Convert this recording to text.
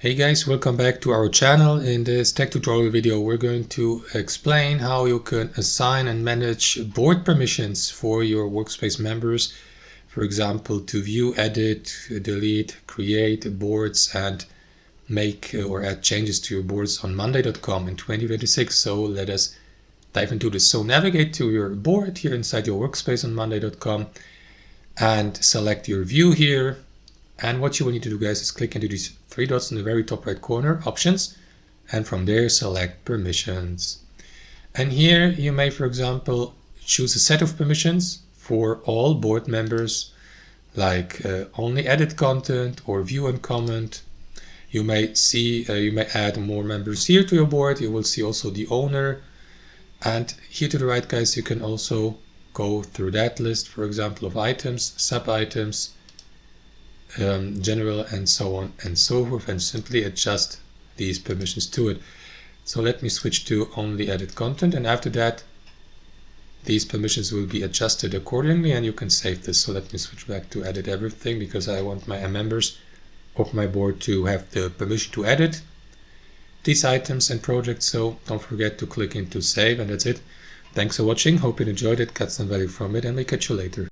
Hey guys, welcome back to our channel. In this tech tutorial video, we're going to explain how you can assign and manage board permissions for your workspace members. For example, to view, edit, delete, create boards and make or add changes to your boards on Monday.com in 2026. So let us dive into this. So navigate to your board here inside your workspace on Monday.com and select your view here. And what you will need to do, guys, is click into these three dots in the very top right corner, options, and from there select permissions. And here you may, for example, choose a set of permissions for all board members, like only edit content or view and comment. You may add more members here to your board. You will see also the owner. And here to the right, guys, you can also go through that list, for example, of items, sub-items, general, and so on and so forth, and simply adjust these permissions to it. So let me switch to only edit content, and after that these permissions will be adjusted accordingly, and you can save this. So let me switch back to edit everything, because I want my members of my board to have the permission to edit these items and projects. So don't forget to click into save, and that's it. Thanks for watching, hope you enjoyed it, got some value from it, and we'll catch you later.